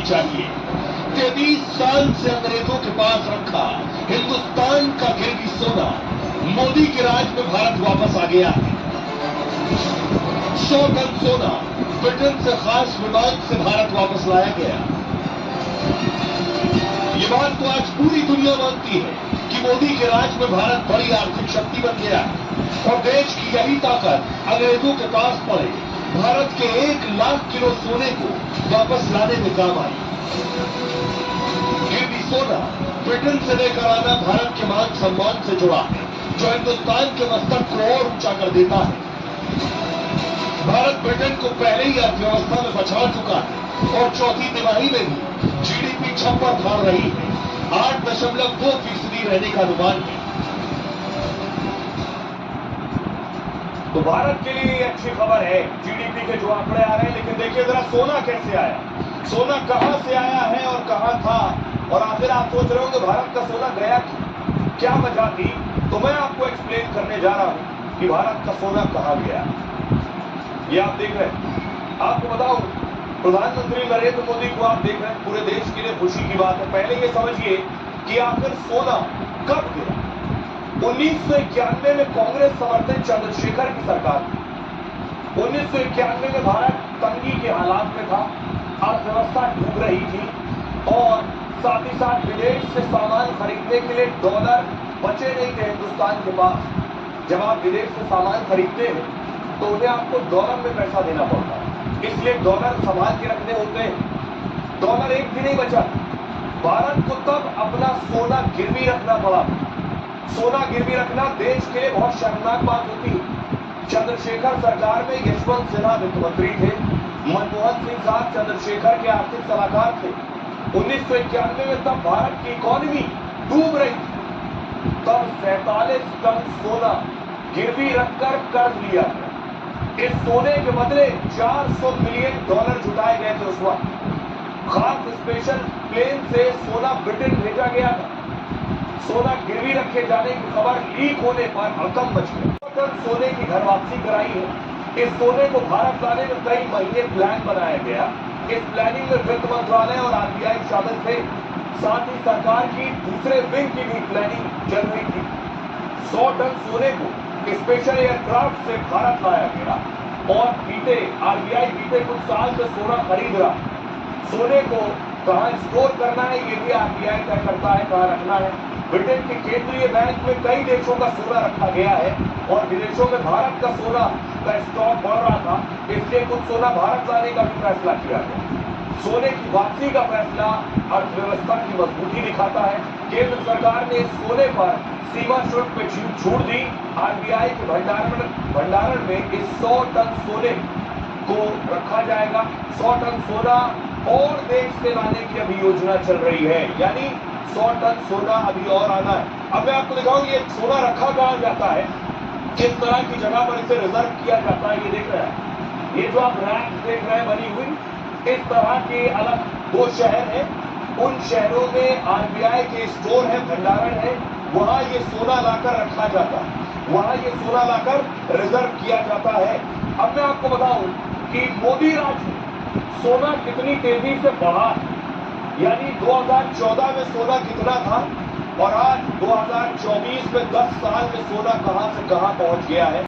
होनी चाहिए। 33 साल से अंग्रेजों के पास रखा हिंदुस्तान का गिरवी सोना मोदी के राज में भारत वापस आ गया है। 100 टन सोना ब्रिटेन से खास विमान से भारत वापस लाया गया। ये बात तो आज पूरी दुनिया मानती है कि मोदी के राज में भारत बड़ी आर्थिक शक्ति बन गया और देश की यही ताकत अंग्रेजों के पास पड़े भारत के 1 लाख किलो सोने को वापस लाने में काम आई। गिरवी सोना ब्रिटेन से लेकर आना भारत के मान सम्मान से जुड़ा है, जो हिंदुस्तान के मस्तक को और ऊंचा कर देता है। भारत ब्रिटेन को पहले ही अर्थव्यवस्था में बचा चुका है और चौथी तिमाही में भी जीडीपी छप्पर फाड़ रही है। 8.2% रहने का अनुमान है। तो भारत के लिए ये अच्छी खबर है, जीडीपी के जो आंकड़े आ रहे हैं। लेकिन देखिए जरा सोना कैसे आया, सोना कहां से आया है और कहां था। और आखिर आप सोच रहे हो कि भारत का सोना गया क्या वजह थी, तो मैं आपको एक्सप्लेन करने जा रहा हूं कि भारत का सोना कहां गया। ये आप देख रहे हैं, आपको बताऊं प्रधानमंत्री नरेंद्र मोदी को आप देख रहे हैं, पूरे देश के लिए खुशी की बात है। पहले ये समझिए कि आखिर सोना कब गिरा। 1991 में कांग्रेस समर्थित चंद्रशेखर की सरकार थी। 1991 में भारत तंगी के हालात में था, अर्थव्यवस्था डूब रही थी और साथ ही साथ विदेश से सामान खरीदने के लिए डॉलर बचे नहीं थे हिंदुस्तान के पास। जब आप विदेश से सामान खरीदते हैं तो उन्हें आपको डॉलर में पैसा देना पड़ता है, इसलिए डॉलर संभाल के रखने होते हैं। डॉलर एक भी नहीं बचा। भारत को तब अपना सोना गिरवी रखना पड़ा। सोना गिरवी रखना देश के लिए बहुत शर्मनाक बात होती है। चंद्रशेखर सरकार में यशवंत सिन्हा वित्त मंत्री थे, मनमोहन सिंह साहब चंद्रशेखर के आर्थिक सलाहकार थे। 1991 में तब भारत की इकोनॉमी डूब रही थी। तब 47 टन सोना गिरवी रखकर कर्ज लिया गया। इस सोने के बदले $400 मिलियन जुटाए गए थे। उस वक्त खास स्पेशल प्लेन से सोना ब्रिटेन भेजा गया था। सोना गिरवी रखे जाने की खबर लीक होने पर हड़कंप मच गया। सोने की घर वापसी कराई है। इस सोने को भारत लाने में कई महीने प्लान बनाया गया। इस प्लानिंग में वित्त मंत्रालय और आरबीआई शामिल थे। साथ ही सरकार की दूसरे विंग की भी प्लानिंग चल रही थी। 100 टन सोने को स्पेशल एयरक्राफ्ट से भारत लाया गया और आरबीआई बीते कुछ साल से सोना खरीद रहा। सोने को कहां स्टोर करना है ये भी आरबीआई तय करता है, कहां रखना है। ब्रिटेन के केंद्रीय बैंक में कई देशों का सोना रखा गया है और विदेशों में भारत का सोना का स्टॉक बढ़ रहा था, इसलिए कुछ सोना भारत लाने का भी फैसला किया गया। सोने की वापसी का फैसला अर्थव्यवस्था की मजबूती दिखाता है। केंद्र सरकार ने सोने पर सीमा शुल्क पे छूट दी। आरबीआई के भंडारण में इस 100 टन सोने को रखा जाएगा। 100 टन सोना और देश से लाने की अभी योजना चल रही है, यानी 100 टन सोना अभी और आना है। अब मैं आपको दिखाऊं ये सोना रखा कहां जाता है, किस तरह की जगह पर इसे रिजर्व किया जाता है। ये देख रहे हैं, ये जो आप रैक देख रहे हैं बनी हुई, इस तरह के अलग 2 शहर हैं। उन शहरों में आरबीआई के स्टोर है, भंडारण है, वहां ये सोना लाकर रखा जाता है, वहां ये सोना लाकर रिजर्व किया जाता है। अब मैं आपको बताऊं कि मोदी राज में सोना कितनी तेजी से बढ़ा, यानी 2014 में सोना कितना था और आज 2024 में 10 साल में सोना कहां से कहां पहुंच गया है।